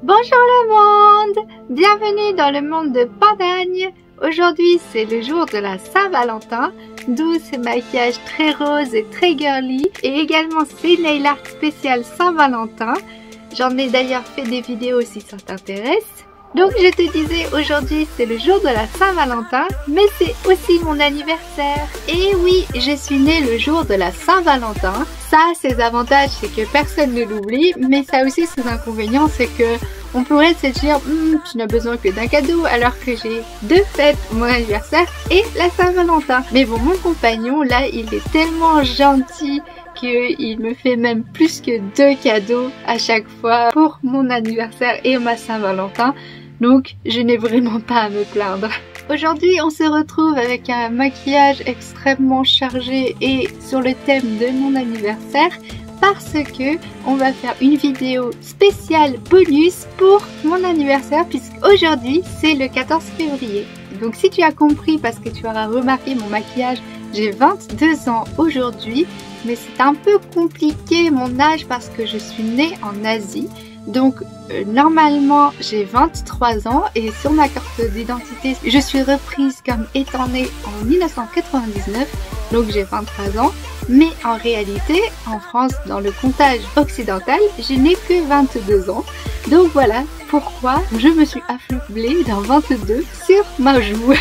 Bonjour le monde! Bienvenue dans le monde de Pandagne. Aujourd'hui c'est le jour de la Saint-Valentin, d'où ce maquillage très rose et très girly et également ces nail art spécial Saint-Valentin. J'en ai d'ailleurs fait des vidéos si ça t'intéresse. Donc je te disais, aujourd'hui c'est le jour de la Saint-Valentin, mais c'est aussi mon anniversaire. Et oui, je suis née le jour de la Saint-Valentin. Ça a ses avantages, c'est que personne ne l'oublie, mais ça a aussi ses inconvénients, c'est que on pourrait se dire tu n'as besoin que d'un cadeau alors que j'ai deux fêtes, mon anniversaire et la Saint-Valentin. Mais bon, mon compagnon là, il est tellement gentil qu'il me fait même plus que 2 cadeaux à chaque fois pour mon anniversaire et ma Saint-Valentin. Donc je n'ai vraiment pas à me plaindre. Aujourd'hui on se retrouve avec un maquillage extrêmement chargé et sur le thème de mon anniversaire parce que on va faire une vidéo spéciale bonus pour mon anniversaire puisque aujourd'hui c'est le 14 février. Donc si tu as compris, parce que tu auras remarqué mon maquillage, j'ai 22 ans aujourd'hui, mais c'est un peu compliqué mon âge parce que je suis née en Asie. Donc normalement j'ai 23 ans et sur ma carte d'identité je suis reprise comme étant née en 1999, donc j'ai 23 ans. Mais en réalité en France, dans le comptage occidental, je n'ai que 22 ans. Donc voilà pourquoi je me suis affublée d'un 22 sur ma joue.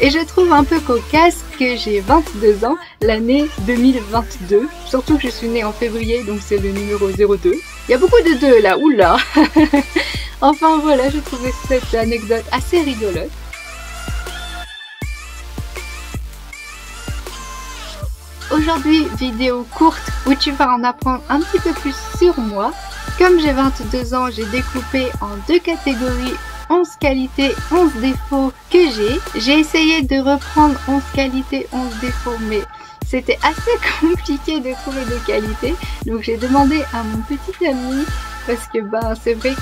Et je trouve un peu cocasse que j'ai 22 ans l'année 2022. Surtout que je suis née en février, donc c'est le numéro 02. Il y a beaucoup de 2 là, oula. Enfin voilà, je trouvais cette anecdote assez rigolote. Aujourd'hui, vidéo courte où tu vas en apprendre un petit peu plus sur moi. Comme j'ai 22 ans, j'ai découpé en 2 catégories, 11 qualités, 11 défauts que j'ai. J'ai essayé de reprendre 11 qualités, 11 défauts, mais c'était assez compliqué de trouver des qualités. Donc j'ai demandé à mon petit ami, parce que c'est vrai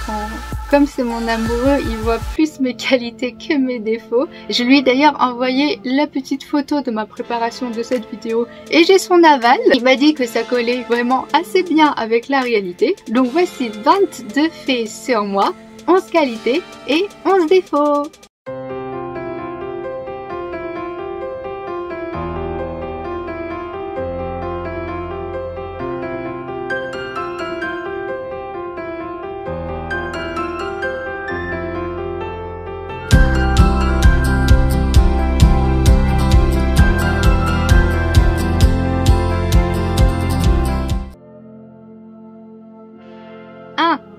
comme c'est mon amoureux, il voit plus mes qualités que mes défauts. Je lui ai d'ailleurs envoyé la petite photo de ma préparation de cette vidéo et j'ai son aval. Il m'a dit que ça collait vraiment assez bien avec la réalité. Donc voici 22 faits sur moi, 11 qualités et 11 défauts.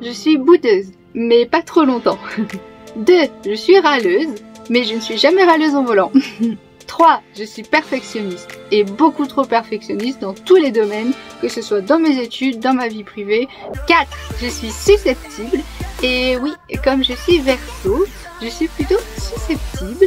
Je suis boudeuse, mais pas trop longtemps. 2. Je suis râleuse, mais je ne suis jamais râleuse en volant. 3. Je suis perfectionniste, et beaucoup trop perfectionniste dans tous les domaines, que ce soit dans mes études, dans ma vie privée. 4. Je suis susceptible, et oui, comme je suis Verseau, je suis plutôt susceptible.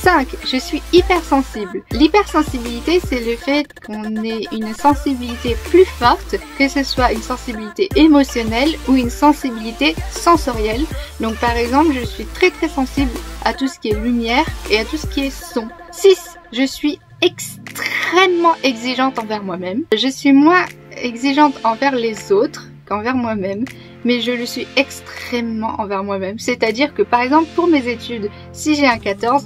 5. Je suis hypersensible. L'hypersensibilité, c'est le fait qu'on ait une sensibilité plus forte, que ce soit une sensibilité émotionnelle ou une sensibilité sensorielle. Donc par exemple, je suis très sensible à tout ce qui est lumière et à tout ce qui est son. 6. Je suis extrêmement exigeante envers moi-même. Je suis moins exigeante envers les autres qu'envers moi-même, mais je le suis extrêmement envers moi-même. C'est-à-dire que par exemple, pour mes études, si j'ai un 14,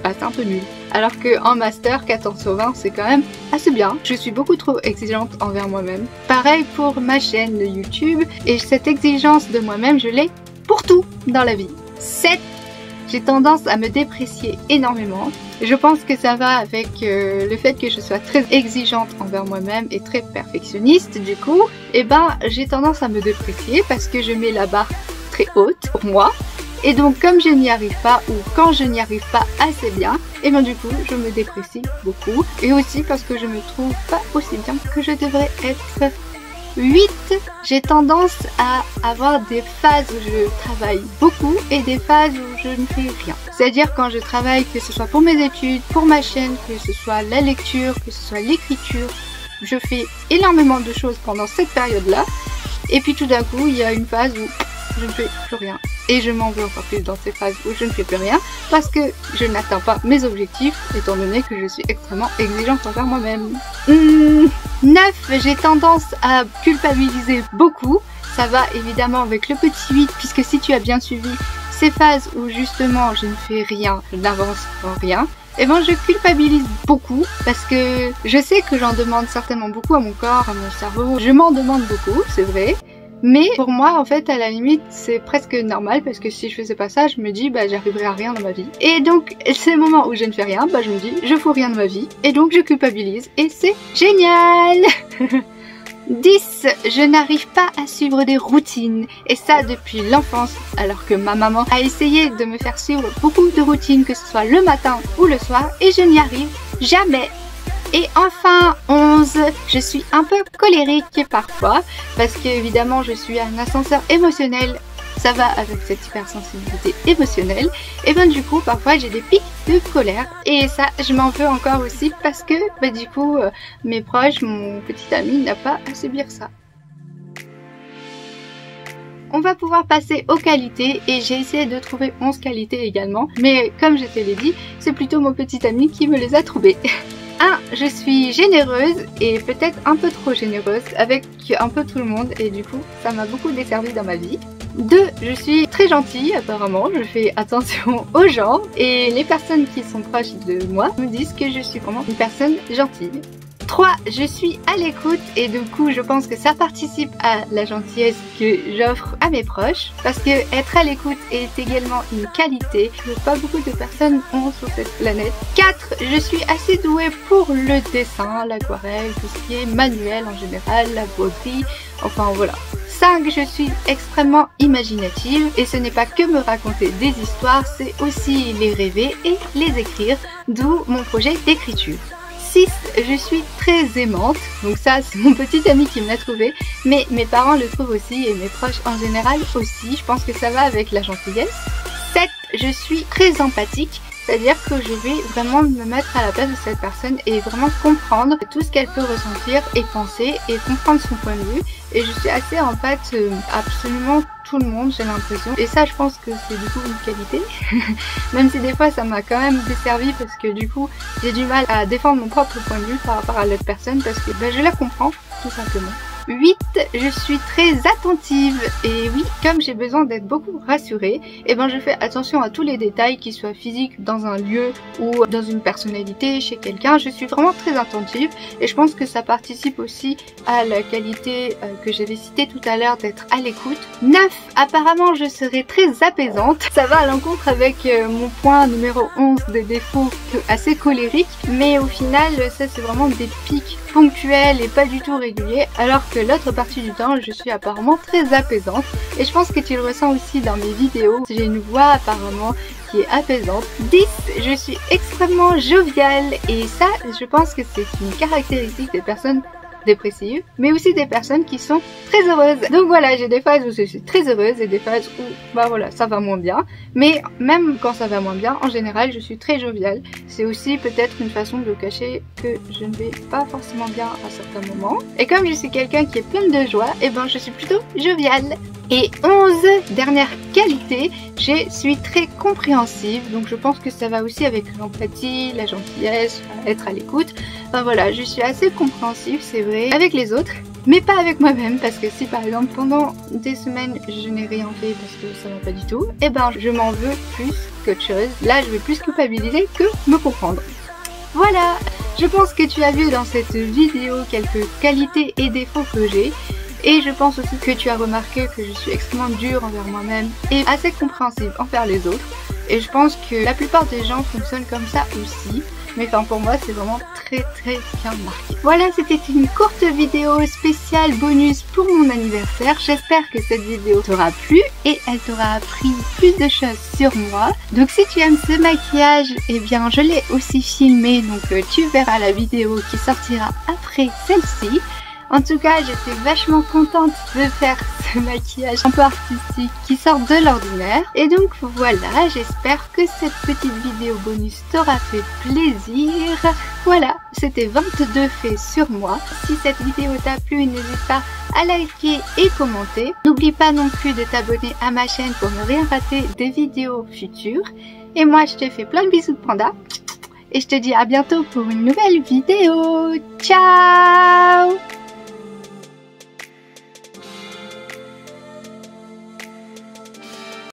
c'est un peu nul. Alors qu'en master, 14 sur 20, c'est quand même assez bien. Je suis beaucoup trop exigeante envers moi-même. Pareil pour ma chaîne de YouTube. Et cette exigence de moi-même, je l'ai pour tout dans la vie. 7. J'ai tendance à me déprécier énormément. Je pense que ça va avec le fait que je sois très exigeante envers moi-même et très perfectionniste. Du coup, j'ai tendance à me déprécier parce que je mets la barre très haute pour moi. Et donc comme je n'y arrive pas ou quand je n'y arrive pas assez bien, du coup je me déprécie beaucoup. Et aussi parce que je me trouve pas aussi bien que je devrais être. 8. J'ai tendance à avoir des phases où je travaille beaucoup et des phases où je ne fais rien. C'est-à-dire quand je travaille, que ce soit pour mes études, pour ma chaîne, que ce soit la lecture, que ce soit l'écriture, je fais énormément de choses pendant cette période-là. Et puis tout d'un coup, il y a une phase où je ne fais plus rien. Et je m'en veux encore plus dans ces phases où je ne fais plus rien parce que je n'atteins pas mes objectifs étant donné que je suis extrêmement exigeante envers moi-même. 9. J'ai tendance à culpabiliser beaucoup. Ça va évidemment avec le petit 8, puisque si tu as bien suivi ces phases où justement je ne fais rien, je n'avance en rien, et ben je culpabilise beaucoup parce que je sais que j'en demande certainement beaucoup à mon corps, à mon cerveau. Je m'en demande beaucoup, c'est vrai. Mais pour moi, en fait, à la limite, c'est presque normal parce que si je faisais pas ça, je me dis, bah, j'arriverai à rien dans ma vie. Et donc, ces moments où je ne fais rien, bah, je me dis, je fous rien de ma vie. Et donc, je culpabilise. Et c'est génial! 10. Je n'arrive pas à suivre des routines. Et ça depuis l'enfance, alors que ma maman a essayé de me faire suivre beaucoup de routines, que ce soit le matin ou le soir, et je n'y arrive jamais. Et enfin, 11, je suis un peu colérique parfois, parce qu'évidemment je suis un ascenseur émotionnel, ça va avec cette hypersensibilité émotionnelle, et ben du coup parfois j'ai des pics de colère, et ça je m'en veux encore aussi parce que bah, du coup mes proches, mon petit ami n'a pas à subir ça. On va pouvoir passer aux qualités et j'ai essayé de trouver 11 qualités également, mais comme je te l'ai dit, c'est plutôt mon petit ami qui me les a trouvées. 1. Je suis généreuse et peut-être un peu trop généreuse avec un peu tout le monde et du coup ça m'a beaucoup desservi dans ma vie. 2. Je suis très gentille apparemment, je fais attention aux gens et les personnes qui sont proches de moi me disent que je suis vraiment une personne gentille. 3. Je suis à l'écoute et du coup je pense que ça participe à la gentillesse que j'offre à mes proches parce que être à l'écoute est également une qualité que pas beaucoup de personnes ont sur cette planète. 4. Je suis assez douée pour le dessin, l'aquarelle, tout ce qui est manuel en général, la broderie, enfin voilà. 5. Je suis extrêmement imaginative et ce n'est pas que me raconter des histoires, c'est aussi les rêver et les écrire, d'où mon projet d'écriture. 6. Je suis très aimante, donc ça c'est mon petit ami qui me l'a trouvé, mais mes parents le trouvent aussi et mes proches en général aussi, je pense que ça va avec la gentillesse. 7. Je suis très empathique, c'est-à-dire que je vais vraiment me mettre à la place de cette personne et vraiment comprendre tout ce qu'elle peut ressentir et penser et comprendre son point de vue. Et je suis assez empathique absolument tout le monde, j'ai l'impression. Et ça, je pense que c'est du coup une qualité. Même si des fois, ça m'a quand même desservi parce que du coup, j'ai du mal à défendre mon propre point de vue par rapport à l'autre personne parce que je la comprends, tout simplement. 8. Je suis très attentive et oui, comme j'ai besoin d'être beaucoup rassurée, et ben je fais attention à tous les détails, qu'ils soient physiques dans un lieu ou dans une personnalité, chez quelqu'un. Je suis vraiment très attentive et je pense que ça participe aussi à la qualité que j'avais citée tout à l'heure d'être à l'écoute. 9. Apparemment je serai très apaisante. Ça va à l'encontre avec mon point numéro 11 des défauts assez colériques, mais au final ça c'est vraiment des pics ponctuels et pas du tout réguliers, alors que l'autre partie du temps je suis apparemment très apaisante et je pense que tu le ressens aussi dans mes vidéos. J'ai une voix apparemment qui est apaisante. 10. Je suis extrêmement joviale et ça je pense que c'est une caractéristique des personnes dépressives, mais aussi des personnes qui sont très heureuses. Donc voilà, j'ai des phases où je suis très heureuse et des phases où bah voilà, ça va moins bien. Mais même quand ça va moins bien, en général, je suis très joviale. C'est aussi peut-être une façon de cacher que je ne vais pas forcément bien à certains moments. Et comme je suis quelqu'un qui est pleine de joie, et ben je suis plutôt joviale. Et 11, dernière qualité, je suis très compréhensive, donc je pense que ça va aussi avec l'empathie, la gentillesse, être à l'écoute. Enfin voilà, je suis assez compréhensive, c'est vrai, avec les autres, mais pas avec moi-même, parce que si par exemple pendant des semaines je n'ai rien fait parce que ça va pas du tout, et ben je m'en veux plus qu'autre chose. Là je vais plus culpabiliser que me comprendre. Voilà, je pense que tu as vu dans cette vidéo quelques qualités et défauts que j'ai. Et je pense aussi que tu as remarqué que je suis extrêmement dure envers moi-même et assez compréhensive envers les autres. Et je pense que la plupart des gens fonctionnent comme ça aussi. Mais enfin pour moi c'est vraiment très bien marqué. Voilà, c'était une courte vidéo spéciale bonus pour mon anniversaire. J'espère que cette vidéo t'aura plu et elle t'aura appris plus de choses sur moi. Donc si tu aimes ce maquillage, eh bien je l'ai aussi filmé, donc tu verras la vidéo qui sortira après celle-ci. En tout cas, j'étais vachement contente de faire ce maquillage un peu artistique qui sort de l'ordinaire. Et donc voilà, j'espère que cette petite vidéo bonus t'aura fait plaisir. Voilà, c'était 22 faits sur moi. Si cette vidéo t'a plu, n'hésite pas à liker et commenter. N'oublie pas non plus de t'abonner à ma chaîne pour ne rien rater des vidéos futures. Et moi, je te fais plein de bisous de panda. Et je te dis à bientôt pour une nouvelle vidéo. Ciao!